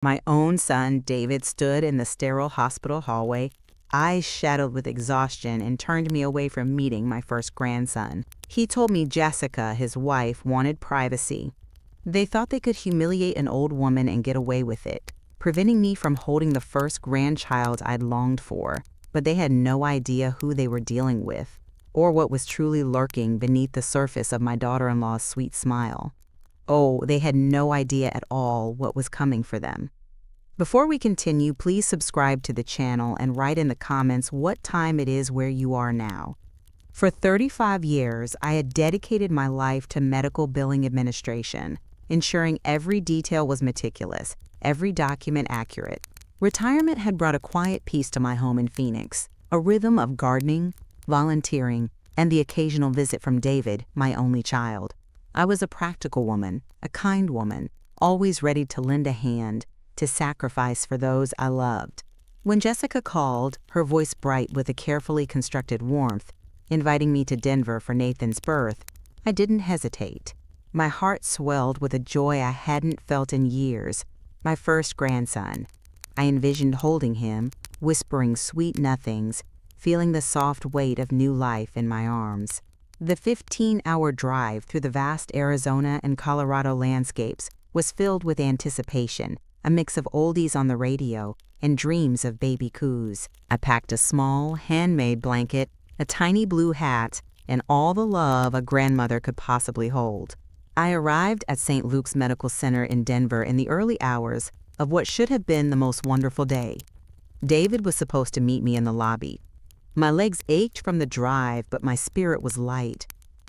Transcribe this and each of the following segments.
My own son, David, stood in the sterile hospital hallway, eyes shadowed with exhaustion, and turned me away from meeting my first grandson. He told me Jessica, his wife, wanted privacy. They thought they could humiliate an old woman and get away with it, preventing me from holding the first grandchild I'd longed for. But they had no idea who they were dealing with, or what was truly lurking beneath the surface of my daughter-in-law's sweet smile. Oh, they had no idea at all what was coming for them. Before we continue, please subscribe to the channel and write in the comments what time it is where you are now. For 35 years, I had dedicated my life to medical billing administration, ensuring every detail was meticulous, every document accurate. Retirement had brought a quiet peace to my home in Phoenix, a rhythm of gardening, volunteering, and the occasional visit from David, my only child. I was a practical woman, a kind woman, always ready to lend a hand, to sacrifice for those I loved. When Jessica called, her voice bright with a carefully constructed warmth, inviting me to Denver for Nathan's birth, I didn't hesitate. My heart swelled with a joy I hadn't felt in years. My first grandson. I envisioned holding him, whispering sweet nothings, feeling the soft weight of new life in my arms. The 15-hour drive through the vast Arizona and Colorado landscapes was filled with anticipation, a mix of oldies on the radio and dreams of baby coos. I packed a small, handmade blanket, a tiny blue hat, and all the love a grandmother could possibly hold. I arrived at St. Luke's Medical Center in Denver in the early hours of what should have been the most wonderful day. David was supposed to meet me in the lobby. My legs ached from the drive, but my spirit was light.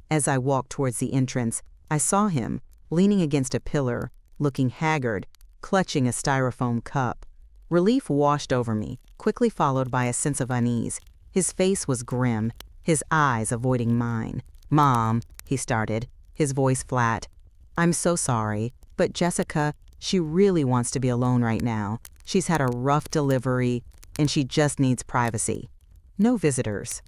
As I walked towards the entrance, I saw him, leaning against a pillar, looking haggard, clutching a styrofoam cup. Relief washed over me, quickly followed by a sense of unease. His face was grim, his eyes avoiding mine. "Mom," he started, his voice flat. "I'm so sorry, but Jessica, she really wants to be alone right now. She's had a rough delivery, and she just needs privacy. No visitors."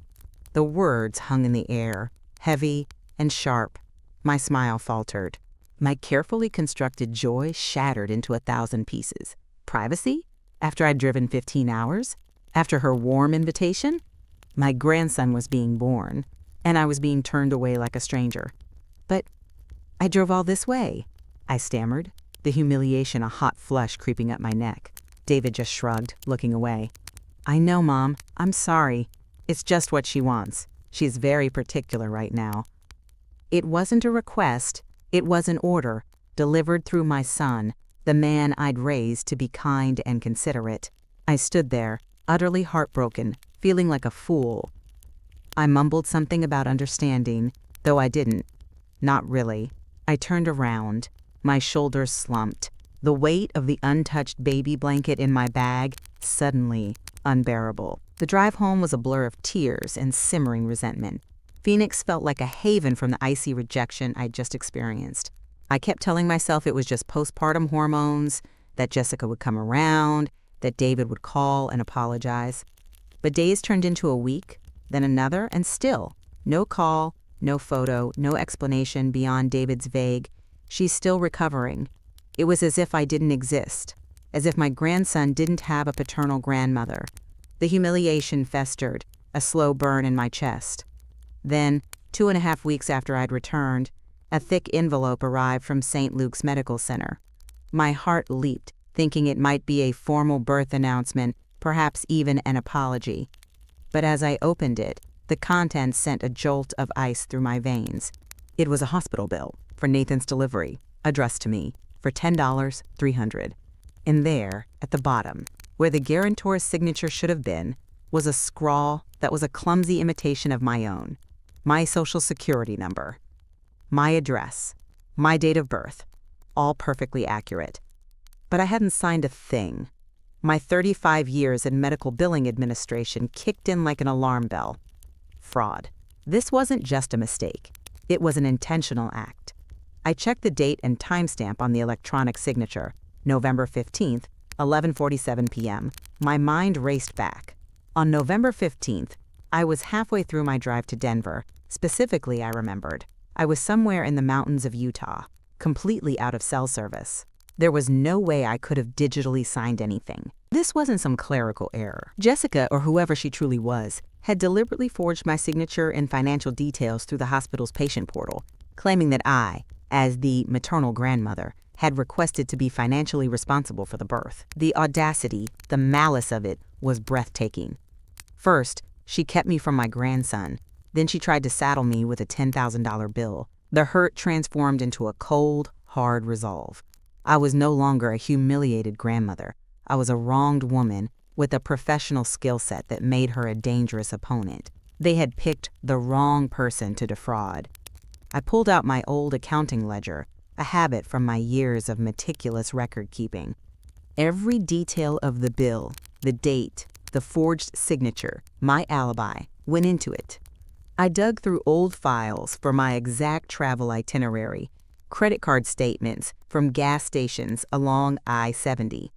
The words hung in the air, heavy and sharp. My smile faltered. My carefully constructed joy shattered into 1,000 pieces. Privacy? After I'd driven 15 hours? After her warm invitation? My grandson was being born, and I was being turned away like a stranger. "But I drove all this way," I stammered, the humiliation a hot flush creeping up my neck. David just shrugged, looking away. "I know, Mom. I'm sorry. It's just what she wants. She's very particular right now." It wasn't a request. It was an order, delivered through my son, the man I'd raised to be kind and considerate. I stood there, utterly heartbroken, feeling like a fool. I mumbled something about understanding, though I didn't. Not really. I turned around. My shoulders slumped. The weight of the untouched baby blanket in my bag suddenly unbearable. The drive home was a blur of tears and simmering resentment. Phoenix felt like a haven from the icy rejection I'd just experienced. I kept telling myself it was just postpartum hormones, that Jessica would come around, that David would call and apologize. But days turned into a week, then another, and still, no call, no photo, no explanation beyond David's vague, "She's still recovering." It was as if I didn't exist, as if my grandson didn't have a paternal grandmother. The humiliation festered, a slow burn in my chest. Then, 2.5 weeks after I'd returned, a thick envelope arrived from St. Luke's Medical Center. My heart leaped, thinking it might be a formal birth announcement, perhaps even an apology. But as I opened it, the contents sent a jolt of ice through my veins. It was a hospital bill for Nathan's delivery, addressed to me, for $10, $300. And there, at the bottom, where the guarantor's signature should have been, was a scrawl that was a clumsy imitation of my own. My social security number, my address, my date of birth, all perfectly accurate. But I hadn't signed a thing. My 35 years in medical billing administration kicked in like an alarm bell. Fraud. This wasn't just a mistake. It was an intentional act. I checked the date and timestamp on the electronic signature, November 15th, 11:47 p.m. My mind raced back. On November 15th, I was halfway through my drive to Denver. Specifically, I remembered, I was somewhere in the mountains of Utah, completely out of cell service. There was no way I could have digitally signed anything. This wasn't some clerical error. Jessica, or whoever she truly was, had deliberately forged my signature and financial details through the hospital's patient portal, claiming that I, as the maternal grandmother, had requested to be financially responsible for the birth. The audacity, the malice of it, was breathtaking. First, she kept me from my grandson. Then she tried to saddle me with a $10,000 bill. The hurt transformed into a cold, hard resolve. I was no longer a humiliated grandmother. I was a wronged woman with a professional skill set that made her a dangerous opponent. They had picked the wrong person to defraud. I pulled out my old accounting ledger, a habit from my years of meticulous record keeping. Every detail of the bill, the date, the forged signature, my alibi, went into it. I dug through old files for my exact travel itinerary, credit card statements from gas stations along I-70.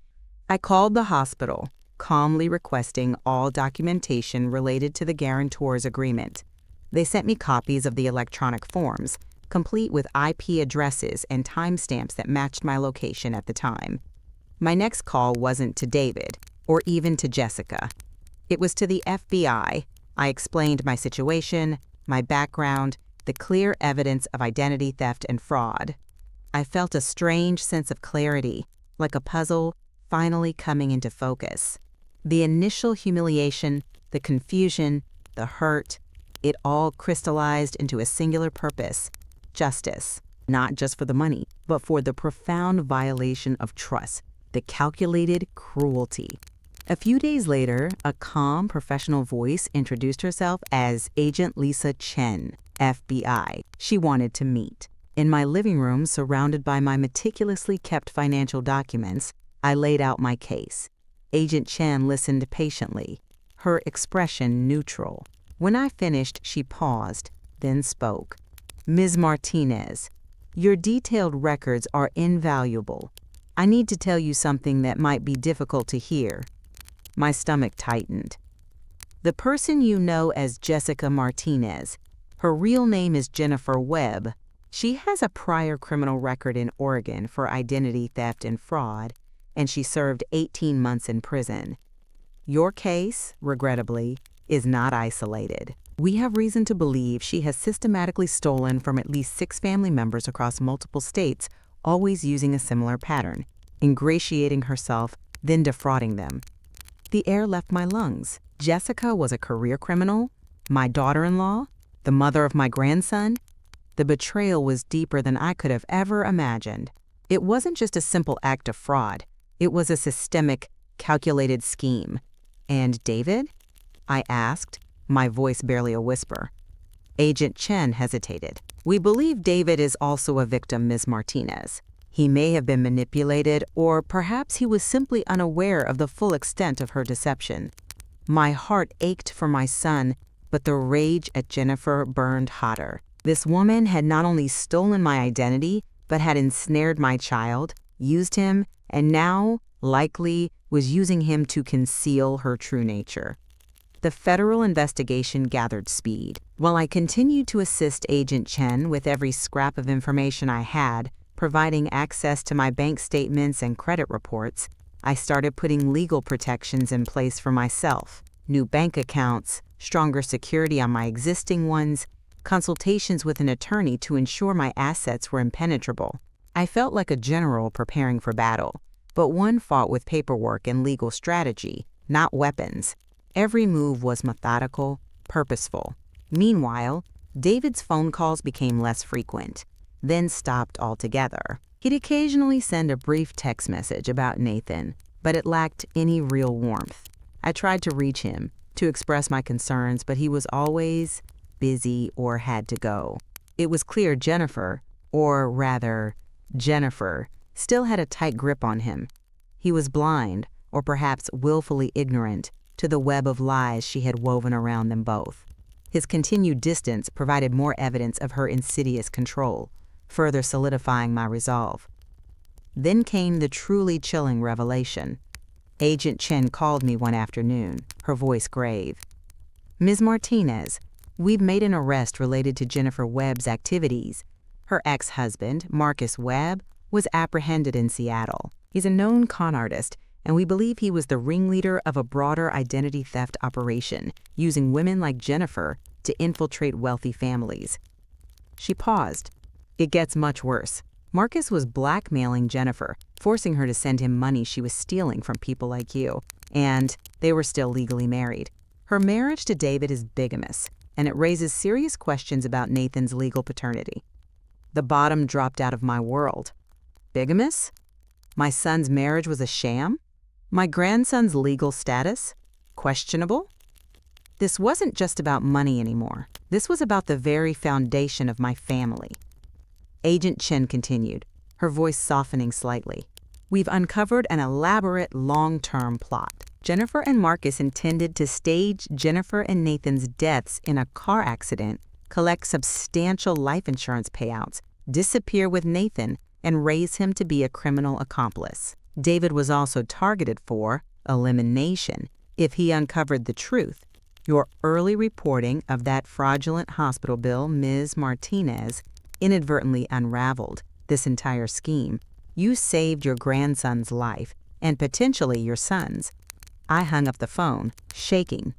I called the hospital, calmly requesting all documentation related to the guarantor's agreement. They sent me copies of the electronic forms, complete with IP addresses and timestamps that matched my location at the time. My next call wasn't to David, or even to Jessica. It was to the FBI. I explained my situation, my background, the clear evidence of identity theft and fraud. I felt a strange sense of clarity, like a puzzle finally coming into focus. The initial humiliation, the confusion, the hurt, it all crystallized into a singular purpose: justice, not just for the money, but for the profound violation of trust, the calculated cruelty. A few days later, a calm, professional voice introduced herself as Agent Lisa Chen, FBI. She wanted to meet. In my living room, surrounded by my meticulously kept financial documents, I laid out my case. Agent Chen listened patiently, her expression neutral. When I finished, she paused, then spoke. "Ms. Martinez, your detailed records are invaluable. I need to tell you something that might be difficult to hear." My stomach tightened. The person you know as Jessica Martinez, her real name is Jennifer Webb. She has a prior criminal record in Oregon for identity theft and fraud, and she served 18 months in prison. Your case, regrettably, is not isolated. We have reason to believe she has systematically stolen from at least 6 family members across multiple states, always using a similar pattern, ingratiating herself, then defrauding them. The air left my lungs. Jessica was a career criminal, my daughter-in-law, the mother of my grandson. The betrayal was deeper than I could have ever imagined. It wasn't just a simple act of fraud. It was a systemic, calculated scheme. And David? I asked, my voice barely a whisper. Agent Chen hesitated. "We believe David is also a victim, Ms. Martinez. He may have been manipulated, or perhaps he was simply unaware of the full extent of her deception." My heart ached for my son, but the rage at Jennifer burned hotter. This woman had not only stolen my identity, but had ensnared my child, used him, and now, likely, was using him to conceal her true nature. The federal investigation gathered speed. While I continued to assist Agent Chen with every scrap of information I had, providing access to my bank statements and credit reports, I started putting legal protections in place for myself. New bank accounts, stronger security on my existing ones, consultations with an attorney to ensure my assets were impenetrable. I felt like a general preparing for battle, but one fought with paperwork and legal strategy, not weapons. Every move was methodical, purposeful. Meanwhile, David's phone calls became less frequent, then stopped altogether. He'd occasionally send a brief text message about Nathan, but it lacked any real warmth. I tried to reach him, to express my concerns, but he was always busy or had to go. It was clear Jennifer, or rather, Jennifer, still had a tight grip on him. He was blind, or perhaps willfully ignorant, to the web of lies she had woven around them both. His continued distance provided more evidence of her insidious control, further solidifying my resolve. Then came the truly chilling revelation. Agent Chen called me one afternoon, her voice grave. "Ms. Martinez, we've made an arrest related to Jennifer Webb's activities. Her ex-husband, Marcus Webb, was apprehended in Seattle. He's a known con artist, and we believe he was the ringleader of a broader identity theft operation, using women like Jennifer to infiltrate wealthy families. She paused. It gets much worse. Marcus was blackmailing Jennifer, forcing her to send him money she was stealing from people like you, and they were still legally married. Her marriage to David is bigamous, and it raises serious questions about Nathan's legal paternity. The bottom dropped out of my world. Bigamous? My son's marriage was a sham? My grandson's legal status? Questionable? This wasn't just about money anymore. This was about the very foundation of my family. Agent Chen continued, her voice softening slightly. We've uncovered an elaborate long-term plot. Jennifer and Marcus intended to stage Jennifer and Nathan's deaths in a car accident, collect substantial life insurance payouts, disappear with Nathan, and raise him to be a criminal accomplice. David was also targeted for elimination if he uncovered the truth. Your early reporting of that fraudulent hospital bill, Ms. Martinez, inadvertently unraveled this entire scheme. You saved your grandson's life, and potentially your son's. I hung up the phone, shaking.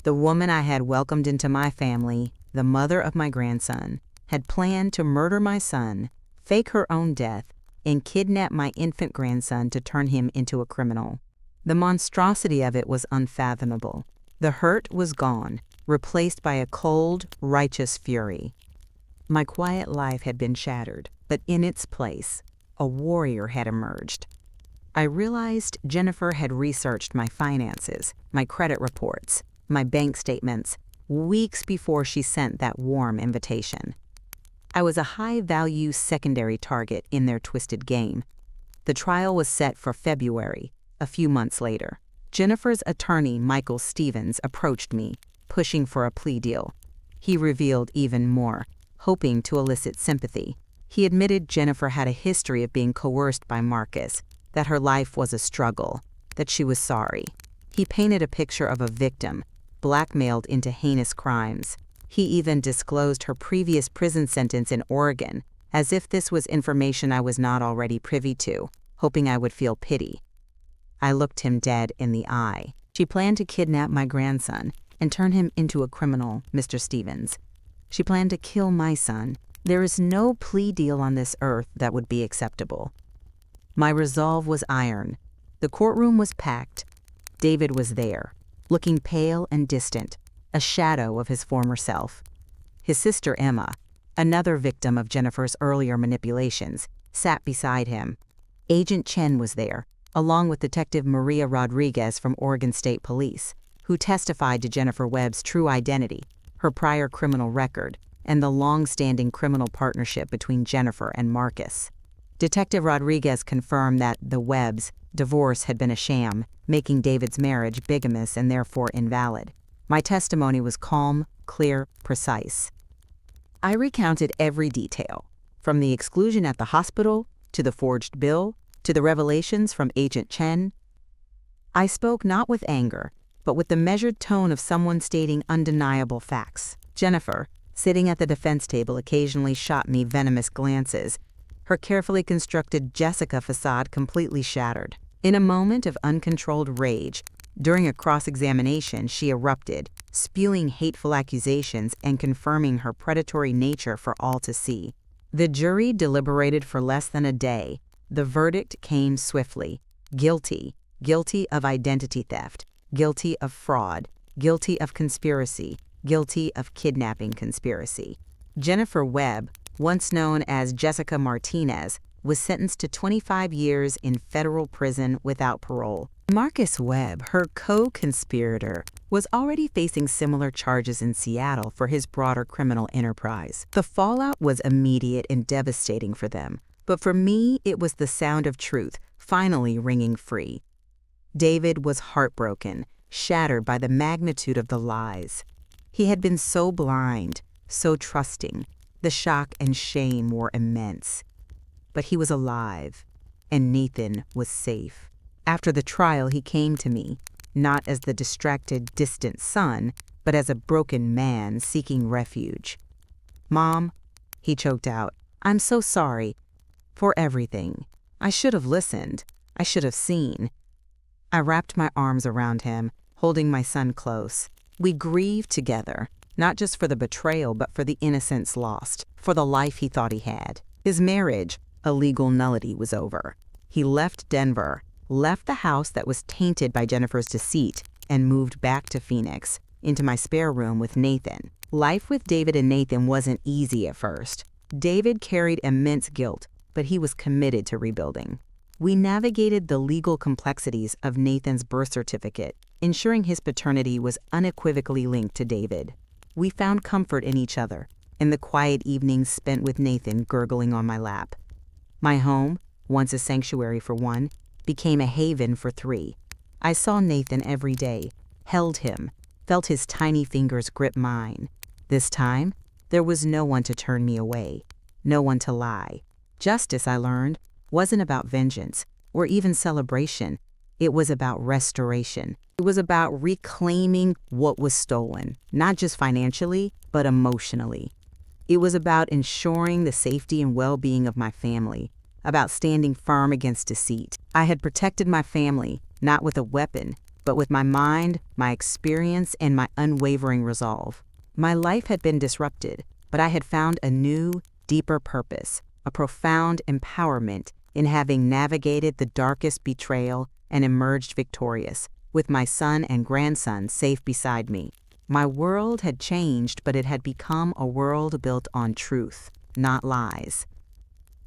The woman I had welcomed into my family, the mother of my grandson, had planned to murder my son, fake her own death, and kidnap my infant grandson to turn him into a criminal. The monstrosity of it was unfathomable. The hurt was gone, replaced by a cold, righteous fury. My quiet life had been shattered, but in its place, a warrior had emerged. I realized Jennifer had researched my finances, my credit reports, my bank statements, weeks before she sent that warm invitation. I was a high-value secondary target in their twisted game. The trial was set for February, a few months later. Jennifer's attorney, Michael Stevens, approached me, pushing for a plea deal. He revealed even more, hoping to elicit sympathy. He admitted Jennifer had a history of being coerced by Marcus, that her life was a struggle, that she was sorry. He painted a picture of a victim, blackmailed into heinous crimes. He even disclosed her previous prison sentence in Oregon, as if this was information I was not already privy to, hoping I would feel pity. I looked him dead in the eye. She planned to kidnap my grandson and turn him into a criminal, Mr. Stevens. She planned to kill my son. There is no plea deal on this earth that would be acceptable. My resolve was iron. The courtroom was packed. David was there, looking pale and distant, a shadow of his former self. His sister Emma, another victim of Jennifer's earlier manipulations, sat beside him. Agent Chen was there, along with Detective Maria Rodriguez from Oregon State Police, who testified to Jennifer Webb's true identity, her prior criminal record, and the long-standing criminal partnership between Jennifer and Marcus. Detective Rodriguez confirmed that the Webbs' divorce had been a sham, making David's marriage bigamous and therefore invalid. My testimony was calm, clear, precise. I recounted every detail, from the exclusion at the hospital, to the forged bill, to the revelations from Agent Chen. I spoke not with anger, but with the measured tone of someone stating undeniable facts. Jennifer, sitting at the defense table, occasionally shot me venomous glances, her carefully constructed Jessica facade completely shattered. In a moment of uncontrolled rage, during a cross-examination, she erupted, spewing hateful accusations and confirming her predatory nature for all to see. The jury deliberated for less than a day. The verdict came swiftly. Guilty. Guilty of identity theft. Guilty of fraud. Guilty of conspiracy. Guilty of kidnapping conspiracy. Jennifer Webb, once known as Jessica Martinez, was sentenced to 25 years in federal prison without parole. Marcus Webb, her co-conspirator, was already facing similar charges in Seattle for his broader criminal enterprise. The fallout was immediate and devastating for them, but for me, it was the sound of truth finally ringing free. David was heartbroken, shattered by the magnitude of the lies. He had been so blind, so trusting. The shock and shame were immense. But he was alive, and Nathan was safe. After the trial, he came to me, not as the distracted, distant son, but as a broken man seeking refuge. "Mom," he choked out, "I'm so sorry. For everything. I should have listened. I should have seen. I wrapped my arms around him, holding my son close. We grieved together, not just for the betrayal, but for the innocence lost, for the life he thought he had. His marriage, a legal nullity, was over. He left Denver, left the house that was tainted by Jennifer's deceit, and moved back to Phoenix, into my spare room with Nathan. Life with David and Nathan wasn't easy at first. David carried immense guilt, but he was committed to rebuilding. We navigated the legal complexities of Nathan's birth certificate, ensuring his paternity was unequivocally linked to David. We found comfort in each other, in the quiet evenings spent with Nathan gurgling on my lap. My home, once a sanctuary for one, became a haven for three. I saw Nathan every day, held him, felt his tiny fingers grip mine. This time, there was no one to turn me away, no one to lie. Justice, I learned, wasn't about vengeance or even celebration. It was about restoration. It was about reclaiming what was stolen, not just financially, but emotionally. It was about ensuring the safety and well-being of my family, about standing firm against deceit. I had protected my family, not with a weapon, but with my mind, my experience, and my unwavering resolve. My life had been disrupted, but I had found a new, deeper purpose, a profound empowerment in having navigated the darkest betrayal and emerged victorious, with my son and grandson safe beside me. My world had changed, but it had become a world built on truth, not lies.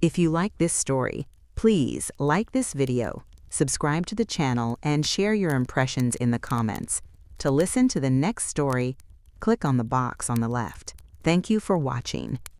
If you like this story, please like this video, subscribe to the channel, and share your impressions in the comments. To listen to the next story, click on the box on the left. Thank you for watching.